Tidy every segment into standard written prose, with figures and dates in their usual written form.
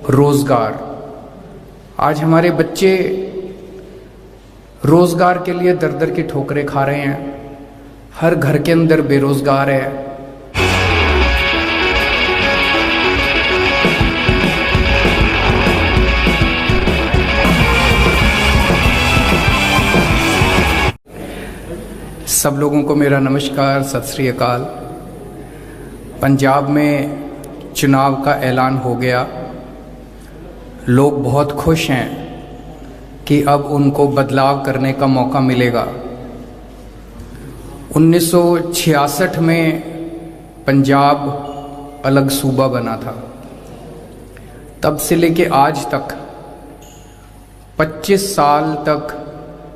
रोजगार। आज हमारे बच्चे रोजगार के लिए दर दर की ठोकरें खा रहे हैं। हर घर के अंदर बेरोजगार है। सब लोगों को मेरा नमस्कार, सत श्री अकाल। पंजाब में चुनाव का ऐलान हो गया। लोग बहुत खुश हैं कि अब उनको बदलाव करने का मौका मिलेगा। 1966 में पंजाब अलग सूबा बना था। तब से लेके आज तक 25 साल तक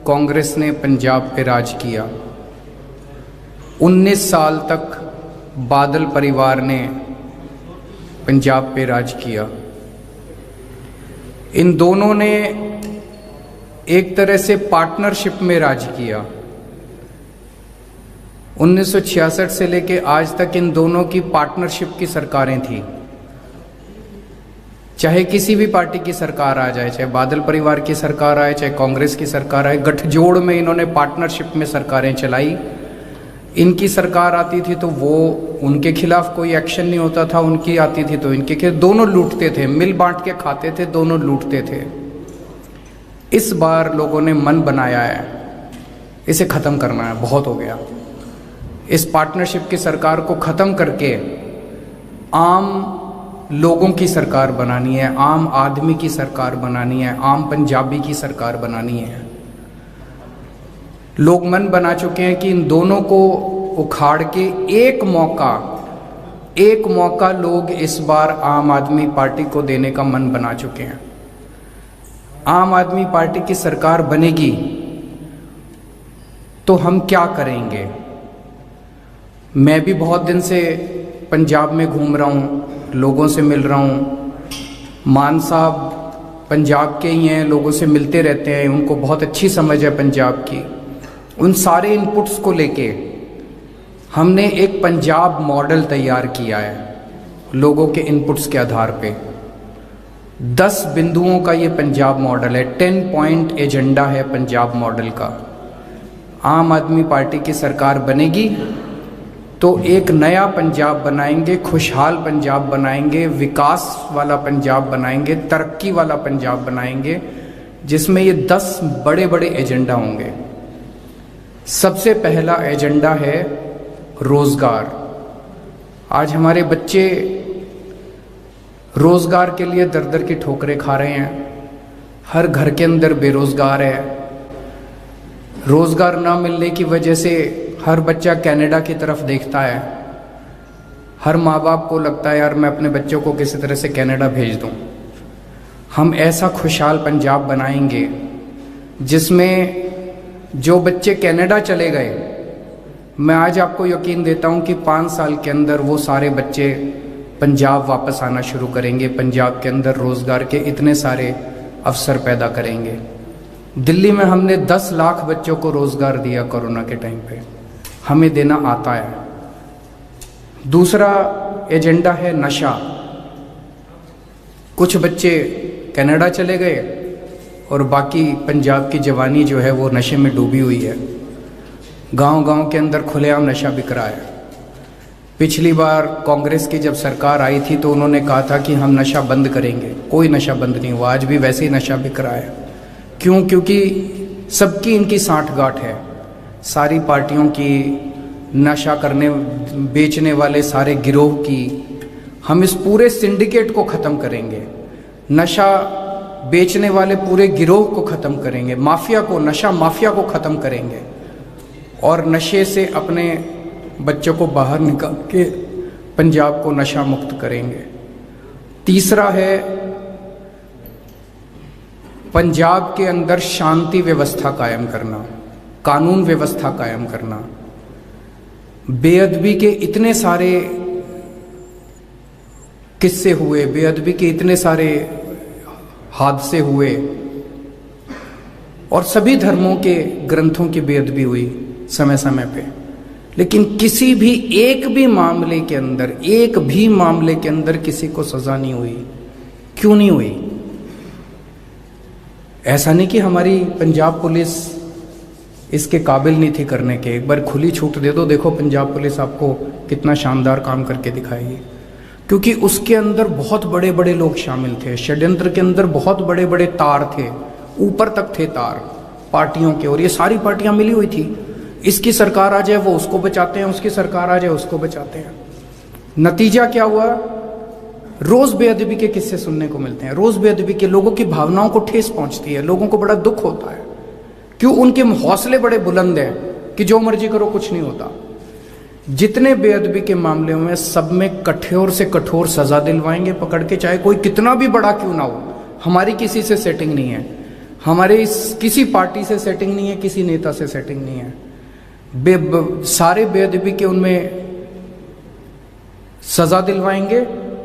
कांग्रेस ने पंजाब पे राज किया। 19 साल तक बादल परिवार ने पंजाब पे राज किया। इन दोनों ने एक तरह से पार्टनरशिप में राज किया। 1966 से लेके आज तक इन दोनों की पार्टनरशिप की सरकारें थी। चाहे किसी भी पार्टी की सरकार आ जाए, चाहे बादल परिवार की सरकार आए, चाहे कांग्रेस की सरकार आए, गठजोड़ में इन्होंने पार्टनरशिप में सरकारें चलाई। इनकी सरकार आती थी तो वो उनके खिलाफ कोई एक्शन नहीं होता था, उनकी आती थी तो इनके खिलाफ। दोनों लूटते थे, मिल बांट के खाते थे, दोनों लूटते थे। इस बार लोगों ने मन बनाया है, इसे ख़त्म करना है, बहुत हो गया। इस पार्टनरशिप की सरकार को ख़त्म करके आम लोगों की सरकार बनानी है, आम आदमी की सरकार बनानी है, आम पंजाबी की सरकार बनानी है। लोग मन बना चुके हैं कि इन दोनों को उखाड़ के एक मौका लोग इस बार आम आदमी पार्टी को देने का मन बना चुके हैं। आम आदमी पार्टी की सरकार बनेगी तो हम क्या करेंगे? मैं भी बहुत दिन से पंजाब में घूम रहा हूँ, लोगों से मिल रहा हूँ। मान साहब पंजाब के ही हैं, लोगों से मिलते रहते हैं, उनको बहुत अच्छी समझ है पंजाब की। उन सारे इनपुट्स को लेके हमने एक पंजाब मॉडल तैयार किया है। लोगों के इनपुट्स के आधार पे 10 बिंदुओं का ये पंजाब मॉडल है। 10 पॉइंट एजेंडा है पंजाब मॉडल का। आम आदमी पार्टी की सरकार बनेगी तो एक नया पंजाब बनाएंगे, खुशहाल पंजाब बनाएंगे, विकास वाला पंजाब बनाएंगे, तरक्की वाला पंजाब बनाएंगे, जिसमें ये 10 बड़े बड़े एजेंडा होंगे। सबसे पहला एजेंडा है रोजगार। आज हमारे बच्चे रोजगार के लिए दर दर की ठोकरें खा रहे हैं। हर घर के अंदर बेरोजगार है। रोजगार ना मिलने की वजह से हर बच्चा कनाडा की तरफ देखता है। हर माँ बाप को लगता है यार मैं अपने बच्चों को किसी तरह से कनाडा भेज दूं। हम ऐसा खुशहाल पंजाब बनाएंगे जिसमें जो बच्चे कनाडा चले गए, मैं आज आपको यकीन देता हूं कि 5 साल के अंदर वो सारे बच्चे पंजाब वापस आना शुरू करेंगे। पंजाब के अंदर रोजगार के इतने सारे अवसर पैदा करेंगे। दिल्ली में हमने 10 लाख बच्चों को रोजगार दिया कोरोना के टाइम पे। हमें देना आता है। दूसरा एजेंडा है नशा। कुछ बच्चे कनाडा चले गए और बाकी पंजाब की जवानी जो है वो नशे में डूबी हुई है। गांव-गांव के अंदर खुलेआम नशा बिक रहा है। पिछली बार कांग्रेस की जब सरकार आई थी तो उन्होंने कहा था कि हम नशा बंद करेंगे। कोई नशा बंद नहीं हुआ। आज भी वैसे ही नशा बिक रहा है। क्यों? क्योंकि सबकी इनकी सांठगांठ है। सारी पार्टियों की, नशा करने बेचने वाले सारे गिरोह की। हम इस पूरे सिंडिकेट को ख़त्म करेंगे। नशा बेचने वाले पूरे गिरोह को ख़त्म करेंगे। माफिया को, नशा माफिया को ख़त्म करेंगे और नशे से अपने बच्चों को बाहर निकाल के पंजाब को नशा मुक्त करेंगे। तीसरा है पंजाब के अंदर शांति व्यवस्था कायम करना, कानून व्यवस्था कायम करना। बेअदबी के इतने सारे किस्से हुए, बेअदबी के इतने सारे हादसे हुए और सभी धर्मों के ग्रंथों की बेअदबी हुई समय समय पे, लेकिन किसी भी एक भी मामले के अंदर किसी को सजा नहीं हुई। क्यों नहीं हुई? ऐसा नहीं कि हमारी पंजाब पुलिस इसके काबिल नहीं थी करने के। एक बार खुली छूट दे दो, देखो पंजाब पुलिस आपको कितना शानदार काम करके दिखाएगी। क्योंकि उसके अंदर बहुत बड़े बड़े लोग शामिल थे, षड्यंत्र के अंदर बहुत बड़े बड़े तार थे, ऊपर तक थे तार पार्टियों के, और ये सारी पार्टियां मिली हुई थी। इसकी सरकार आ जाए वो उसको बचाते हैं, उसकी सरकार आ जाए उसको बचाते हैं। नतीजा क्या हुआ? रोज बेअदबी के किस्से सुनने को मिलते हैं, रोज बेअदबी के। लोगों की भावनाओं को ठेस पहुंचती है, लोगों को बड़ा दुख होता है। क्यों? उनके हौसले बड़े बुलंद हैं कि जो मर्जी करो कुछ नहीं होता। जितने बेअदबी के मामले में सब में कठोर से कठोर सजा दिलवाएंगे पकड़ के, चाहे कोई कितना भी बड़ा क्यों ना हो। हमारी किसी से सेटिंग नहीं है, हमारे किसी पार्टी से सेटिंग नहीं है, किसी नेता से सेटिंग नहीं है। सारे बेअदबी के उनमें सजा दिलवाएंगे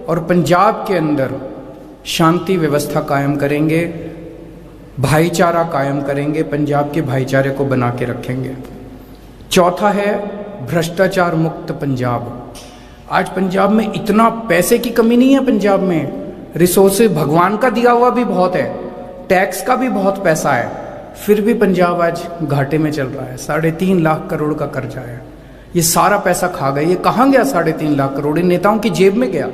और पंजाब के अंदर शांति व्यवस्था कायम करेंगे, भाईचारा कायम करेंगे, पंजाब के भाईचारे को बना के रखेंगे। चौथा है भ्रष्टाचार मुक्त पंजाब। आज पंजाब में इतना पैसे की कमी नहीं है, पंजाब में रिसोर्सेज भगवान का दिया हुआ भी बहुत है, टैक्स का भी बहुत पैसा है, फिर भी पंजाब आज घाटे में चल रहा है। 3.5 लाख करोड़ का कर्जा है, ये सारा पैसा खा गए। ये कहाँ गया 3.5 लाख करोड़? इन नेताओं की जेब में गया।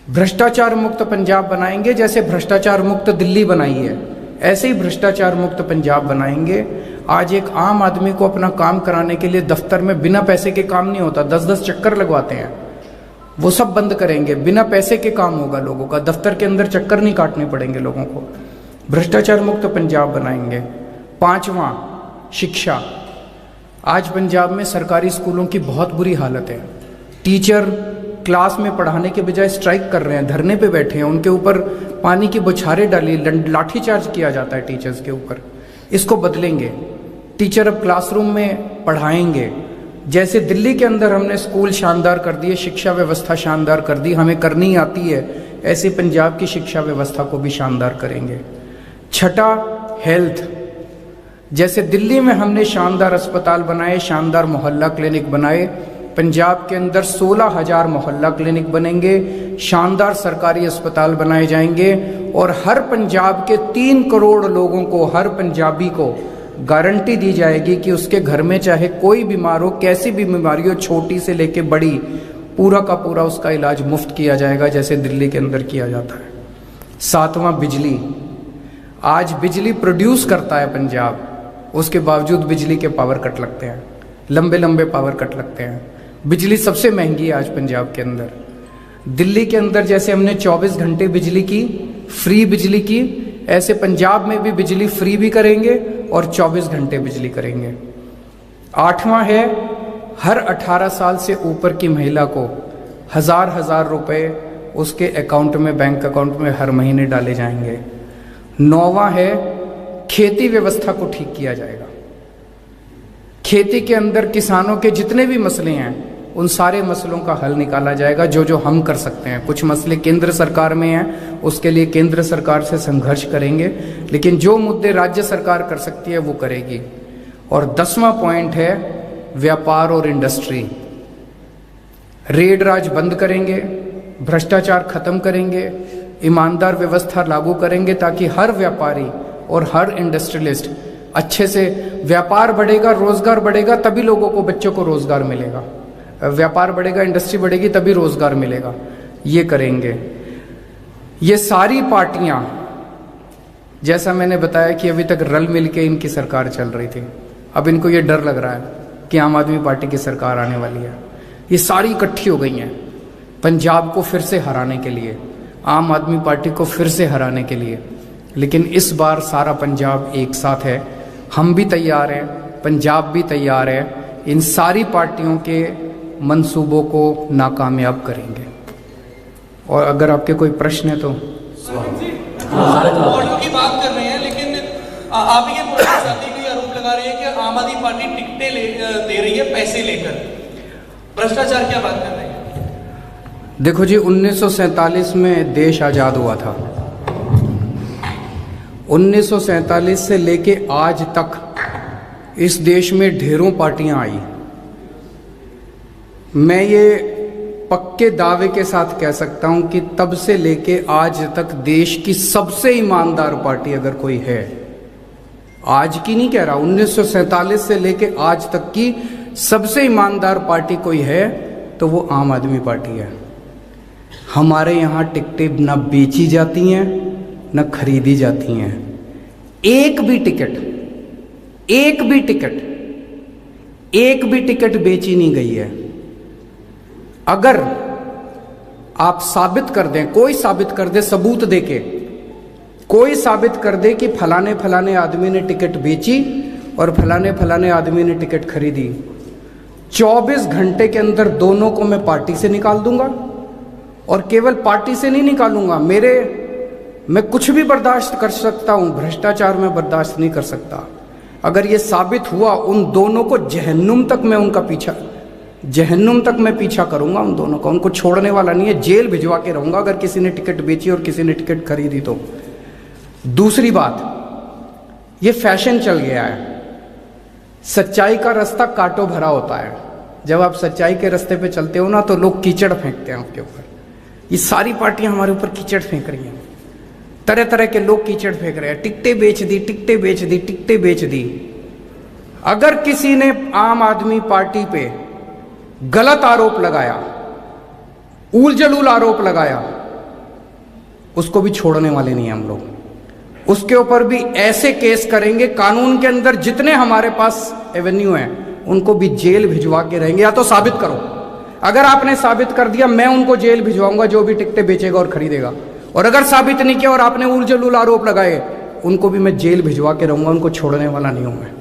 भ्रष्टाचार मुक्त पंजाब बनाएंगे, जैसे भ्रष्टाचार मुक्त दिल्ली बनाई है ऐसे ही भ्रष्टाचार मुक्त पंजाब बनाएंगे। आज एक आम आदमी को अपना काम कराने के लिए दफ्तर में बिना पैसे के काम नहीं होता, 10-10 चक्कर लगवाते हैं, वो सब बंद करेंगे। बिना पैसे के काम होगा लोगों का, दफ्तर के अंदर चक्कर नहीं काटने पड़ेंगे लोगों को। भ्रष्टाचार मुक्त पंजाब बनाएंगे। 5वां शिक्षा। आज पंजाब में सरकारी स्कूलों की बहुत बुरी हालत है। टीचर क्लास में पढ़ाने के बजाय स्ट्राइक कर रहे हैं, धरने पे बैठे हैं, उनके ऊपर पानी की बौछारें डाली, लाठीचार्ज किया जाता है टीचर्स के ऊपर। इसको बदलेंगे। टीचर अब क्लासरूम में पढ़ाएंगे। जैसे दिल्ली के अंदर हमने स्कूल शानदार कर दिए, शिक्षा व्यवस्था शानदार कर दी, हमें करनी आती है, ऐसे पंजाब की शिक्षा व्यवस्था को भी शानदार करेंगे। छठा हेल्थ। जैसे दिल्ली में हमने शानदार अस्पताल बनाए, शानदार मोहल्ला क्लिनिक बनाए, पंजाब के अंदर 16,000 मोहल्ला क्लिनिक बनेंगे, शानदार सरकारी अस्पताल बनाए जाएंगे और हर पंजाब के 3 करोड़ लोगों को, हर पंजाबी को गारंटी दी जाएगी कि उसके घर में चाहे कोई बीमार हो, कैसी भी बीमारी हो, छोटी से लेके बड़ी, पूरा का पूरा उसका इलाज मुफ्त किया जाएगा, जैसे दिल्ली के अंदर किया जाता है। 7वां बिजली। आज बिजली प्रोड्यूस करता है पंजाब, उसके बावजूद बिजली के पावर कट लगते हैं, लंबे लंबे पावर कट लगते हैं। बिजली सबसे महंगी है आज पंजाब के अंदर। दिल्ली के अंदर जैसे हमने 24 घंटे बिजली की, फ्री बिजली की, ऐसे पंजाब में भी बिजली फ्री भी करेंगे और 24 घंटे बिजली करेंगे। 8वां है हर 18 साल से ऊपर की महिला को 1000 रुपए उसके अकाउंट में, बैंक अकाउंट में हर महीने डाले जाएंगे। 9वां है खेती व्यवस्था को ठीक किया जाएगा। खेती के अंदर किसानों के जितने भी मसले हैं उन सारे मसलों का हल निकाला जाएगा, जो जो हम कर सकते हैं। कुछ मसले केंद्र सरकार में हैं, उसके लिए केंद्र सरकार से संघर्ष करेंगे, लेकिन जो मुद्दे राज्य सरकार कर सकती है वो करेगी। और 10वां पॉइंट है व्यापार और इंडस्ट्री। रेड राज बंद करेंगे, भ्रष्टाचार खत्म करेंगे, ईमानदार व्यवस्था लागू करेंगे, ताकि हर व्यापारी और हर इंडस्ट्रियलिस्ट अच्छे से, व्यापार बढ़ेगा, रोजगार बढ़ेगा, तभी लोगों को, बच्चों को रोजगार मिलेगा। व्यापार बढ़ेगा, इंडस्ट्री बढ़ेगी, तभी रोजगार मिलेगा। ये करेंगे। ये सारी पार्टियां, जैसा मैंने बताया कि अभी तक रल मिल के इनकी सरकार चल रही थी, अब इनको ये डर लग रहा है कि आम आदमी पार्टी की सरकार आने वाली है। ये सारी इकट्ठी हो गई हैं पंजाब को फिर से हराने के लिए, आम आदमी पार्टी को फिर से हराने के लिए। लेकिन इस बार सारा पंजाब एक साथ है, हम भी तैयार हैं, पंजाब भी तैयार है, इन सारी पार्टियों के मंसूबों को नाकामयाब करेंगे। और अगर आपके कोई प्रश्न है तो ऑडियो की बात कर रहे हैं, लेकिन आप ये बोलना चाहते हैं कि आरोप लगा रहे हैं कि आम आदमी पार्टी टिकटें दे रही है पैसे लेकर, भ्रष्टाचार क्या बात कर रहे हैं? देखो जी, 1947 में देश आजाद हुआ था। 1947 से लेके आज तक इस देश में ढेरों पार्टियां आई। मैं ये पक्के दावे के साथ कह सकता हूं कि तब से लेके आज तक देश की सबसे ईमानदार पार्टी अगर कोई है, आज की नहीं कह रहा, 1947 से लेके आज तक की सबसे ईमानदार पार्टी कोई है तो वो आम आदमी पार्टी है। हमारे यहाँ टिकटें न बेची जाती हैं न खरीदी जाती हैं। एक भी टिकट बेची नहीं गई है। अगर आप साबित कर दें, कोई साबित कर दे, सबूत देके कोई साबित कर दे कि फलाने फलाने आदमी ने टिकट बेची और फलाने फलाने आदमी ने टिकट खरीदी, 24 घंटे के अंदर दोनों को मैं पार्टी से निकाल दूंगा। और केवल पार्टी से नहीं निकालूंगा, मैं कुछ भी बर्दाश्त कर सकता हूं, भ्रष्टाचार में बर्दाश्त नहीं कर सकता। अगर ये साबित हुआ, उन दोनों को जहन्नुम तक मैं पीछा करूंगा उन दोनों का, उनको छोड़ने वाला नहीं है, जेल भिजवा के रहूंगा अगर किसी ने टिकट बेची और किसी ने टिकट खरीदी तो। दूसरी बात, ये फैशन चल गया है, सच्चाई का रास्ता कांटों भरा होता है। जब आप सच्चाई के रास्ते पे चलते हो ना तो लोग कीचड़ फेंकते हैं आपके ऊपर। ये सारी पार्टियां हमारे ऊपर कीचड़ फेंक रही हैं, तरह तरह के लोग कीचड़ फेंक रहे हैं, टिकटें बेच दी। अगर किसी ने आम आदमी पार्टी पे गलत आरोप लगाया, ऊल जलूल आरोप लगाया, उसको भी छोड़ने वाले नहीं हैं हम लोग। उसके ऊपर भी ऐसे केस करेंगे, कानून के अंदर जितने हमारे पास एवेन्यू हैं उनको भी जेल भिजवा के रहेंगे। या तो साबित करो, अगर आपने साबित कर दिया मैं उनको जेल भिजवाऊंगा जो भी टिकटें बेचेगा और खरीदेगा, और अगर साबित नहीं किया और आपने ऊल जलूल आरोप लगाए उनको भी मैं जेल भिजवा के रहूंगा, उनको छोड़ने वाला नहीं हूं मैं।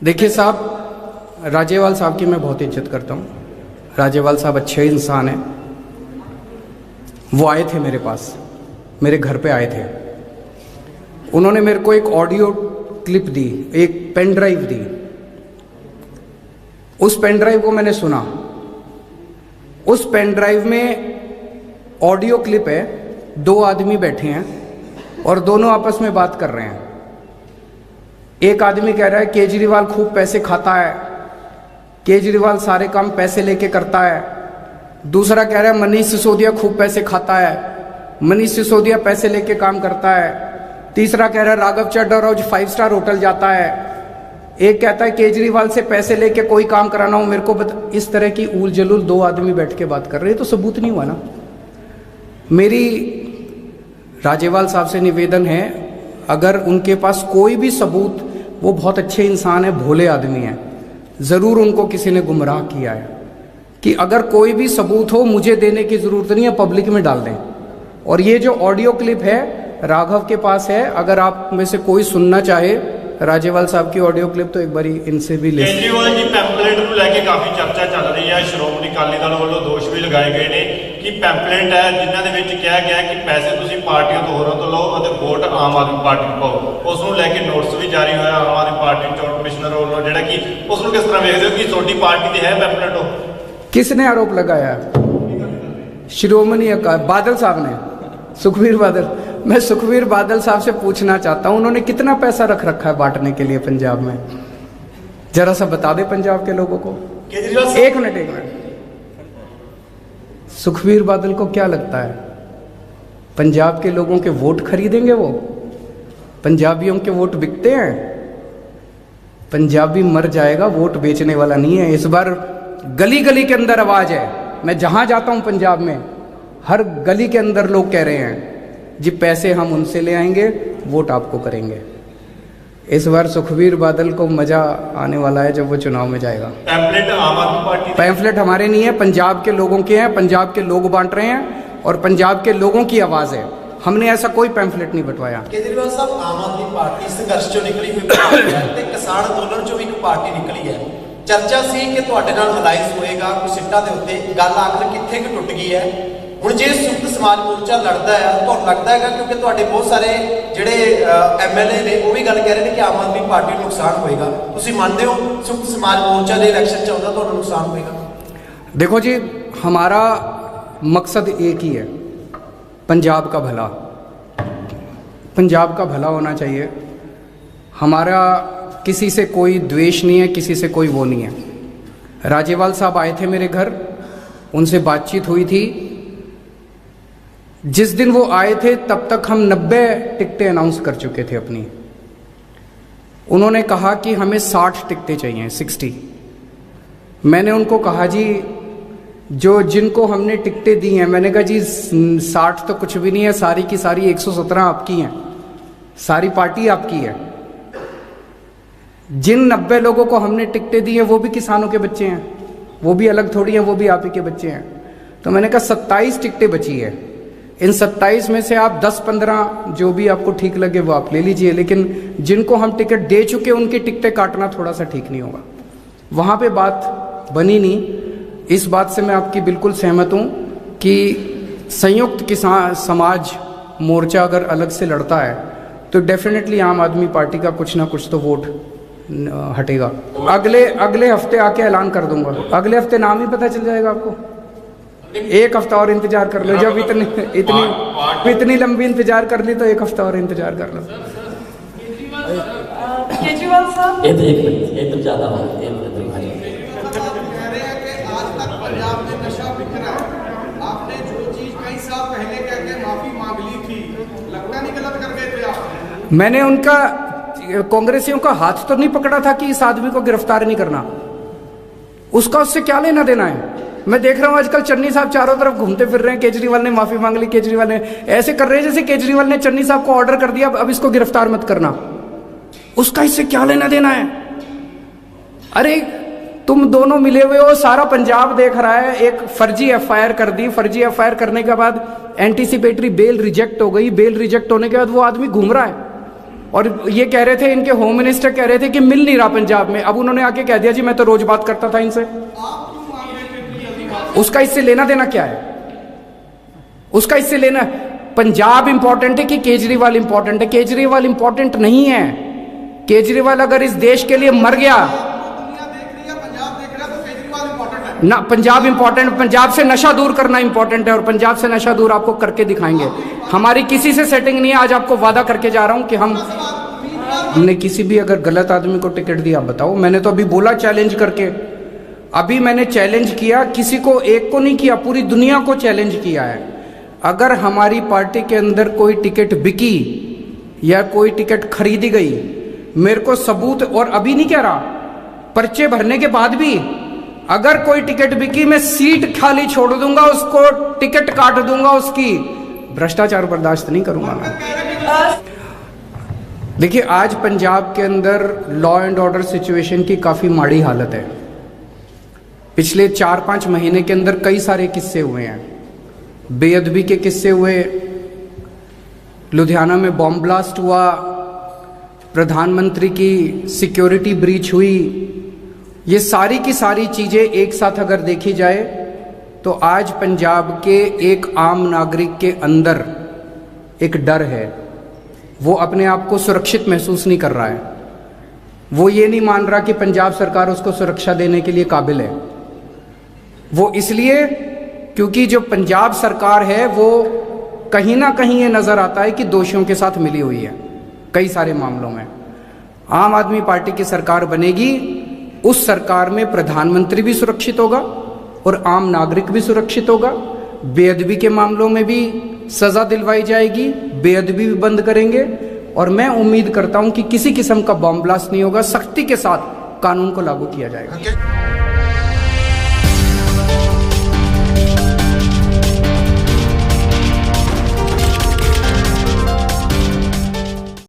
देखिए साहब, राजेवाल साहब की मैं बहुत इज्जत करता हूं। राजेवाल साहब अच्छे इंसान हैं। वो आए थे मेरे पास, मेरे घर पे आए थे। उन्होंने मेरे को एक ऑडियो क्लिप दी, एक पेन ड्राइव दी। उस पेन ड्राइव को मैंने सुना। उस पेन ड्राइव में ऑडियो क्लिप है, 2 आदमी बैठे हैं और दोनों आपस में बात कर रहे हैं। एक आदमी कह रहा है केजरीवाल खूब पैसे खाता है, केजरीवाल सारे काम पैसे लेके करता है। दूसरा कह रहा है मनीष सिसोदिया खूब पैसे खाता है, मनीष सिसोदिया पैसे लेके काम करता है। तीसरा कह रहा है राघव चड्ढा रोज 5 स्टार होटल जाता है। एक कहता है केजरीवाल से पैसे लेके कोई काम कराना हो मेरे को इस तरह की ऊल जलूल 2 आदमी बैठ के बात कर रहे हैं, तो सबूत नहीं हुआ ना। मेरी राजेवाल साहब से निवेदन है, अगर उनके पास कोई भी सबूत, वो बहुत अच्छे इंसान है, भोले आदमी हैं, ज़रूर उनको किसी ने गुमराह किया है, कि अगर कोई भी सबूत हो मुझे देने की ज़रूरत नहीं है, पब्लिक में डाल दें। और ये जो ऑडियो क्लिप है राघव के पास है, अगर आप में से कोई सुनना चाहे राजेवाल साहब की ऑडियो क्लिप तो एक बारी इनसे भी ले। केजरीवाल जी पैंपलेट ਨੂੰ ਲੈ ਕੇ ਕਾਫੀ ਚਰਚਾ ਚੱਲ ਰਹੀ ਹੈ। ਸ਼੍ਰੋਮਣੀ ਅਕਾਲੀ ਦਲ ਵੱਲੋਂ ਦੋਸ਼ ਵੀ ਲਗਾਏ ਗਏ ਨੇ ਕਿ ਪੈਂਪਲੇਟ ਹੈ ਜਿਨ੍ਹਾਂ ਦੇ ਵਿੱਚ ਕਿਹਾ ਗਿਆ ਕਿ ਪੈਸੇ ਤੁਸੀਂ ਪਾਰਟੀਆਂ ਤੋਂ ਹੋਰਾਂ ਤੋਂ ਲਓ ਅਤੇ ਵੋਟ ਆਮ ਆਦਮੀ ਪਾਰਟੀ ਨੂੰ ਪਾਓ। ਉਸ ਨੂੰ ਲੈ ਕੇ ਨੋਟਿਸ ਵੀ ਜਾਰੀ ਹੋਇਆ ਆਮ ਆਦਮੀ ਪਾਰਟੀ ਚੋਣ ਕਮਿਸ਼ਨਰ ਵੱਲੋਂ, ਜਿਹੜਾ ਕਿ ਉਸ ਨੂੰ ਕਿਸ ਤਰ੍ਹਾਂ ਵੇਖਦੇ ਹੋ ਕਿ ਤੁਹਾਡੀ ਪਾਰਟੀ ਦੀ ਹੈ ਪੈਂਪਲੇਟ ਉਹ? किसने आरोप लगाया? श्रोमणी अकाली बादल साहब ने, सुखबीर बादल। मैं सुखबीर बादल साहब से पूछना चाहता हूं उन्होंने कितना पैसा रख रखा है बांटने के लिए पंजाब में, जरा सा बता दे पंजाब के लोगों को। एक मिनट, सुखबीर बादल को क्या लगता है पंजाब के लोगों के वोट खरीदेंगे? वो पंजाबियों के वोट बिकते हैं? पंजाबी मर जाएगा, वोट बेचने वाला नहीं है। इस बार गली गली के अंदर आवाज है, मैं जहां जाता हूं पंजाब में हर गली के अंदर लोग कह रहे हैं जी पैसे हम उनसे ले आएंगे, वोट आपको करेंगे। इस बार सुखबीर बादल को मजा आने वाला है जब वो चुनाव में जाएगा। पैम्फलेट आम आदमी पार्टी, पैम्फलेट हमारे नहीं है, पंजाब के लोगों के हैं, पंजाब के लोग बांट रहे हैं और पंजाब के लोगों की आवाज है। हमने ऐसा कोई पैम्फलेट नहीं बंटवाया। केजरीवाल साहब, आम आदमी पार्टी संघर्ष चों निकली हुई पार्टी है ते किसान अंदोलन चों भी एक पार्टी निकली है। चर्चा सी कि तुहाडे नाल अलायंस होएगा कुछ सीटां दे उत्ते, गल आखिर कित्थे कि टुट गई है। हुण जे संयुक्त समाज मोर्चा लड़दा है तुहानूं लगदा है क्योंकि तुहाडे बहुत सारे जिहड़े MLA ने वो भी गल कह रहे हैं कि आम आदमी पार्टी नूं नुकसान होएगा, तुसीं मानदे हो संयुक्त समाज मोर्चा दे इलैक्शन च आउंदा तुहानूं नुकसान होएगा? देखो जी, हमारा मकसद एक ही है, पंजाब का भला, पंजाब का भला होना चाहिए। हमारा किसी से कोई द्वेष नहीं है, किसी से कोई वो नहीं है। राजेवाल साहब आए थे मेरे घर, उनसे बातचीत हुई थी। जिस दिन वो आए थे तब तक हम 90 टिकटें अनाउंस कर चुके थे अपनी। उन्होंने कहा कि हमें 60 टिकटें चाहिए, 60। मैंने उनको कहा जी जो जिनको हमने टिकटें दी हैं, मैंने कहा जी 60 तो कुछ भी नहीं है, सारी की सारी 117 आपकी हैं, सारी पार्टी आपकी है। जिन 90 लोगों को हमने टिकटें दी हैं वो भी किसानों के बच्चे हैं, वो भी अलग थोड़ी हैं, वो भी आप ही के बच्चे हैं। तो मैंने कहा 27 टिकटें बची है, इन 27 में से आप 10-15 जो भी आपको ठीक लगे वो आप ले लीजिए, लेकिन जिनको हम टिकट दे चुके उनकी टिकटें काटना थोड़ा सा ठीक नहीं होगा। वहाँ पे बात बनी नहीं। इस बात से मैं आपकी बिल्कुल सहमत हूँ कि संयुक्त किसान समाज मोर्चा अगर अलग से लड़ता है तो डेफिनेटली आम आदमी पार्टी का कुछ ना कुछ तो वोट हटेगा। अगले हफ्ते आके ऐलान कर दूंगा, अगले हफ्ते नाम ही पता चल जाएगा आपको। एक हफ्ता और इंतजार कर लो, जब इतनी लंबी इंतजार कर ली तो एक हफ्ता और इंतजार कर लो। केजरीवाल साहब एक तो ज्यादा पंजाब में नशा बिक रहा है, आपने जो चीज कई साल पहले कह के माफी मांग ली थी, लगता नहीं गलत कर गए थे आप? मैंने उनका कांग्रेसियों का हाथ तो नहीं पकड़ा था कि इस आदमी को गिरफ्तार नहीं करना, उसका उससे क्या लेना देना है। मैं देख रहा हूं आजकल चन्नी साहब चारों तरफ घूमते फिर रहे हैं, केजरीवाल ने माफी मांग ली, केजरीवाल ने ऐसे कर रहे हैं जैसे केजरीवाल ने चन्नी साहब को ऑर्डर कर दिया अब इसको गिरफ्तार मत करना, उसका इससे क्या लेना देना है। अरे तुम दोनों मिले हुए हो, सारा पंजाब देख रहा है। एक फर्जी एफआईआर कर दी, फर्जी एफआईआर करने के बाद एंटीसिपेटरी बेल रिजेक्ट हो गई, बेल रिजेक्ट होने के बाद वो आदमी घूम रहा है और ये कह रहे थे, इनके होम मिनिस्टर कह रहे थे कि मिल नहीं रहा पंजाब में। अब उन्होंने आके कह दिया जी मैं तो रोज बात करता था इनसे। उसका इससे लेना देना क्या है? उसका इससे लेना, पंजाब इंपॉर्टेंट है कि केजरीवाल इंपॉर्टेंट है? केजरीवाल इंपॉर्टेंट नहीं है। केजरीवाल अगर इस देश के लिए मर गया ना, पंजाब इंपॉर्टेंट, पंजाब से नशा दूर करना इंपॉर्टेंट है और पंजाब से नशा दूर आपको करके दिखाएंगे। हमारी किसी से सेटिंग नहीं है, आज आपको वादा करके जा रहा हूं कि हमने किसी भी अगर गलत आदमी को टिकट दिया बताओ। मैंने तो अभी बोला चैलेंज करके, अभी मैंने चैलेंज किया, किसी को एक को नहीं किया, पूरी दुनिया को चैलेंज किया है। अगर हमारी पार्टी के अंदर कोई टिकट बिकी या कोई टिकट खरीदी गई, मेरे को सबूत, और अभी नहीं कह रहा, पर्चे भरने के बाद भी अगर कोई टिकट बिकी मैं सीट खाली छोड़ दूंगा, उसको टिकट काट दूंगा उसकी। भ्रष्टाचार बर्दाश्त नहीं करूंगा मैं। देखिए आज पंजाब के अंदर लॉ एंड ऑर्डर सिचुएशन की काफी माड़ी हालत है। पिछले 4-5 महीने के अंदर कई सारे किस्से हुए हैं, बेअदबी के किस्से हुए, लुधियाना में बॉम्ब ब्लास्ट हुआ, प्रधानमंत्री की सिक्योरिटी ब्रीच हुई। ये सारी की सारी चीजें एक साथ अगर देखी जाए तो आज पंजाब के एक आम नागरिक के अंदर एक डर है। वो अपने आप को सुरक्षित महसूस नहीं कर रहा है। वो ये नहीं मान रहा कि पंजाब सरकार उसको सुरक्षा देने के लिए काबिल है। वो इसलिए क्योंकि जो पंजाब सरकार है वो कहीं ना कहीं ये नजर आता है कि दोषियों के साथ मिली हुई है कई सारे मामलों में। आम आदमी पार्टी की सरकार बनेगी, उस सरकार में प्रधानमंत्री भी सुरक्षित होगा और आम नागरिक भी सुरक्षित होगा। बेअदबी के मामलों में भी सजा दिलवाई जाएगी, बेअदबी भी बंद करेंगे और मैं उम्मीद करता हूं कि किसी किस्म का बॉम्ब ब्लास्ट नहीं होगा। सख्ती के साथ कानून को लागू किया जाएगा।